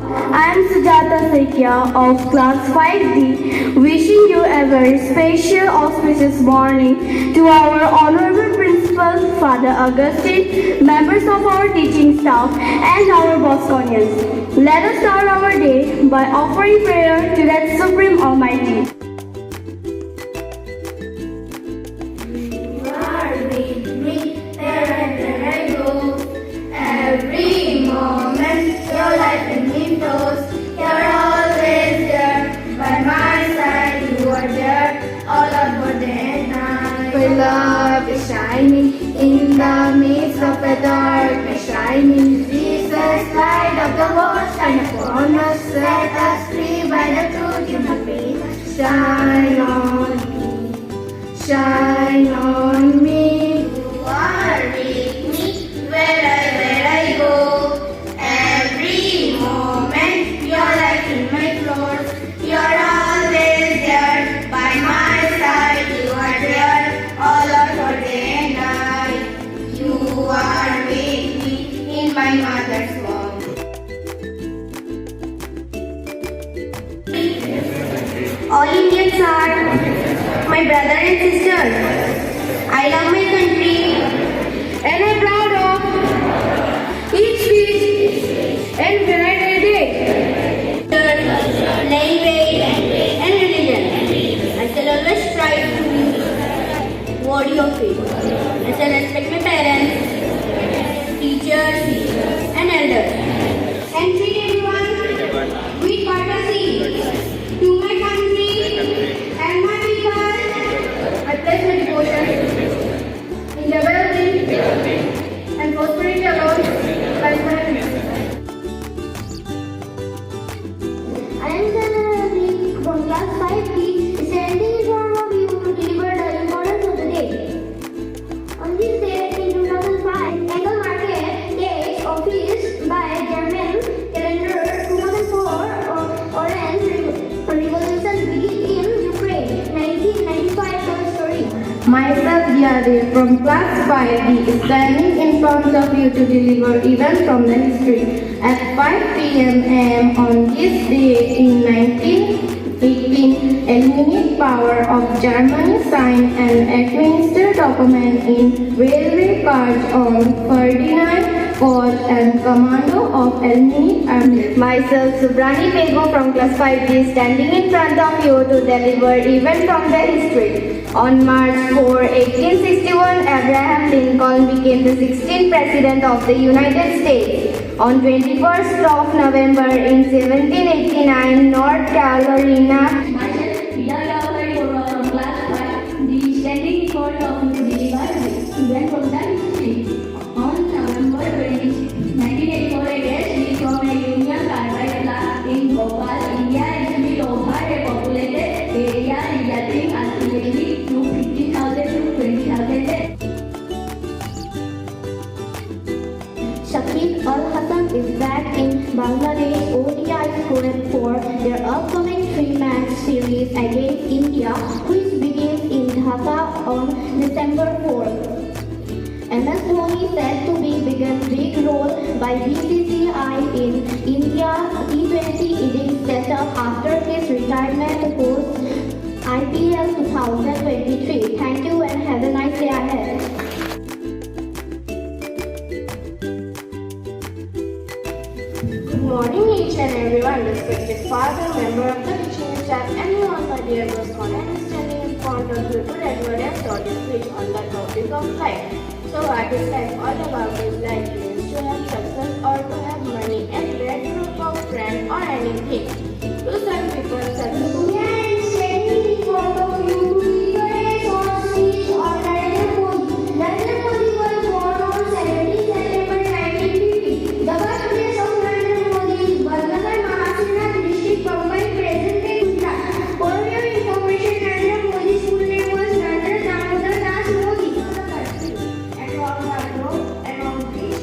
I am Sujata Sekia of class 5D, wishing you a very special auspicious morning to our honorable principal, Father Augustine, members of our teaching staff, and our Bosconions. Let us start our day by offering prayer to that Supreme Almighty. You are with me wherever I go. Every moment your life in me flows. You're always there by my side. You are there all over day and night. Your love is shining in the midst of the darkness. Shining Jesus, light of the world, shine upon us. Set us free by the truth you have made. Shine on me, shine on me. You are with me wherever I go. Every moment your life in my floors. You're always there by my side. You are there all over day and night. You are with me in my mother's womb. All Indians are my brother and sister. I love my country and I'm proud of each speech and varied day. Language and religion. I shall always strive to worthy of it. I shall respect my parents, teachers, and elders, and treat everyone with courtesy. To my country and my people, I pledge my devotion in the well-being and prosperity alone by my I am Sanarathi from class 5D, standing in front of you to deliver the importance of the day. On this day in 2005, Angle Market takes office by German calendar 2004 Orange Revolution begins in Ukraine, 1995 story. Myself, Diade, from class 5D, is standing in front of you to deliver events from the history. At 5 p.m. on this day in 1918, Aluminium Power of Germany signed and administered document in railway cards on Ferdinand Koch and Commando of Aluminium Army. Myself, Subrani Bego from class 5D, standing in front of you to deliver event from the history. On March 4, 1861, Abraham Lincoln became the 16th President of the United States. On 21st of November in 1789, North Carolina. Myself, Vidya from class 5, the standing in front of you to deliver event from the history. On November 26, 1984, a gas leak from a Union Carbide plant in Bhopal, India exhibit over a populated area resulting ultimately to 50,000 to 20,000 deaths. Shakib Al Hassan is back in Bangladesh ODI squad for their upcoming 3-match series against India, which begins in Dhaka on December 4th. MS Dhoni said to be given big role by BCCI in India's T20 innings setup after his retirement post IPL 2023. Thank you and have a nice day ahead. Good morning each and everyone, respected father, member of the teaching staff, and you all my dear Bosconians standing in front of you to deliver a short speech on the topic of life. So what is life all about? Is life means to have success or to have money and great group of friends or anything. To some people, success Standing in front of you to deliver a short speech on Narendra Modi. Narendra Modi was born on 17 September 1950. The birthplace of Narendra Modi is Balnagar Mahasana district, Mumbai, present-day Gujarat. For your information, Narendra Modi's full name was Narendra Damodar Das Modi. and all that road and on which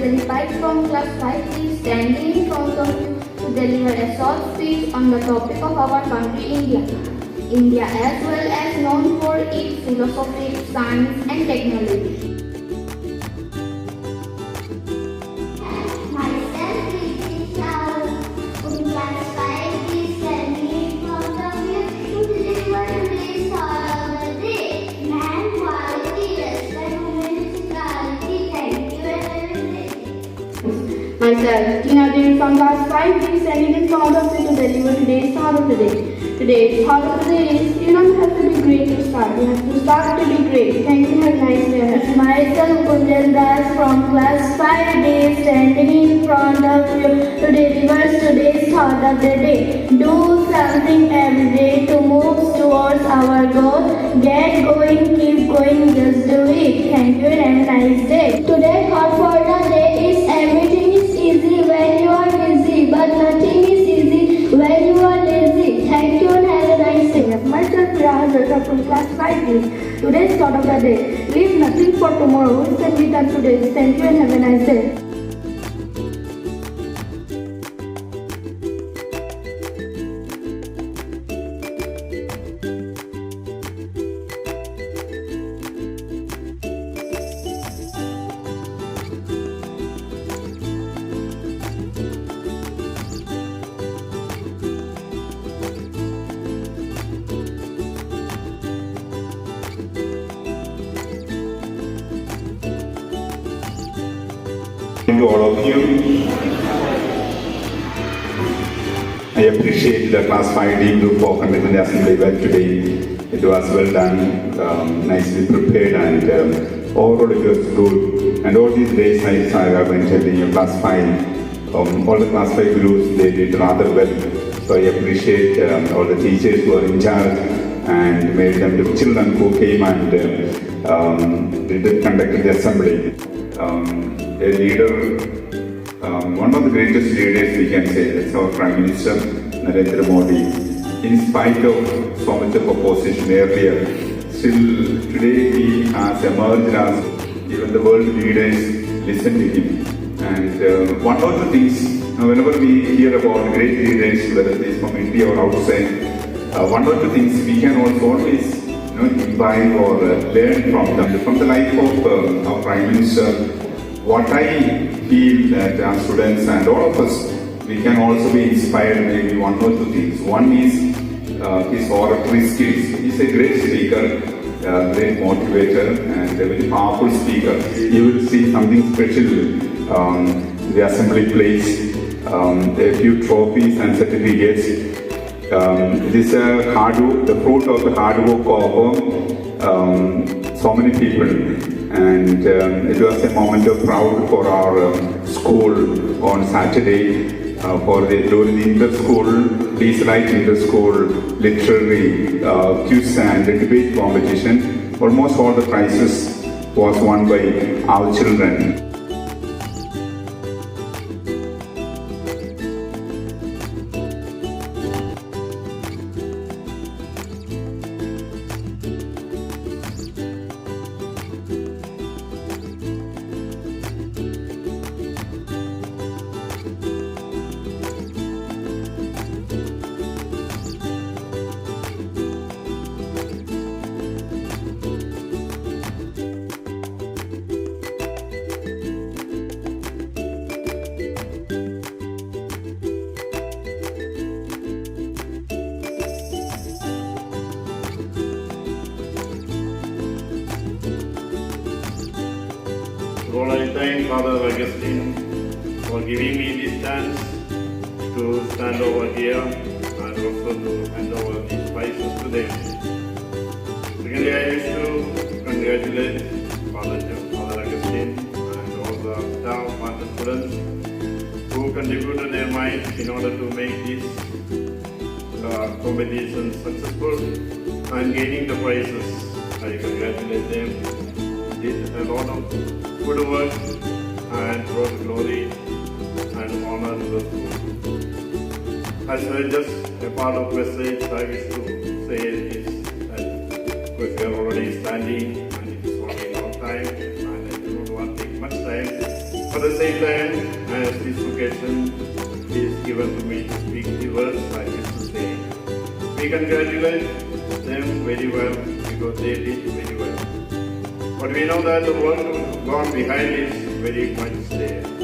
Anjali Pike from class 5 is standing in front of you to deliver a short speech on the topic of our country, India. India as well as known for its philosophy, science and technology. Myself is from class 5 is standing in front of you to deliver today's thought of the day. Man, quality, respect, humanity, equality. Thank you and have a great day. Myself, Tina Devi from class 5 is standing in front of you to deliver today's thought of the day. Today's thought of the day is you don't have to be great to start. You have to start to be great. Thank you. Have a nice day. Myself, Kunjan Das from class 5D standing in front of you to deliver today's thought of the day. Do something every day to move towards our goal. Get going, keep going, just do it. Thank you and have a nice day. Today's thought for the day is everything is easy when you are busy, but nothing is easy when you are lazy. Thank you and have a nice day. Myself, Priya from class 5D. Today's thought of the day. Leave nothing for tomorrow. What can be done today? Thank you and have a nice day. To all of you, I appreciate the class 5D group for conducting the assembly well today. It was well done, nicely prepared, and overall it was good. And all these days I have been telling you class 5, all the class 5 groups, they did rather well. So I appreciate all the teachers who are in charge and made them the children who came and did conduct the assembly. A leader, one of the greatest leaders we can say, that's our Prime Minister Narendra Modi. In spite of so much of opposition earlier, still today he has emerged as even the world leaders listen to him. And one of the things, whenever we hear about great leaders, whether it is from India or outside, one of the things we can also always imbibe or learn from them. From the life of our Prime Minister, what I feel that our students and all of us, we can also be inspired maybe one or two things. One is his oratory skills. He's a great speaker, great motivator and a very powerful speaker. You will see something special the assembly place, a few trophies and certificates. This is hard work, the fruit of the hard work of so many people. And it was a moment of pride for our school on Saturday during the inter-school, Light inter-school literary quiz and debate competition. Almost all the prizes was won by our children. Lord, I thank Father Augustine for giving me this chance to stand over here and also to hand over these prizes to them. Secondly, I wish to congratulate Father Augustine and all the staff and the students who contributed their minds in order to make this competition successful and gaining the prizes. I congratulate them. Did a lot of good work and brought glory and honor to the school. As well, just a part of message I wish to say is that because we are already standing and it is only long time and I do not want to take much time. For the same time, as this occasion is given to me to speak the words, I used to say, we congratulate them very well because they did very well. But we know that the work gone behind is very much there.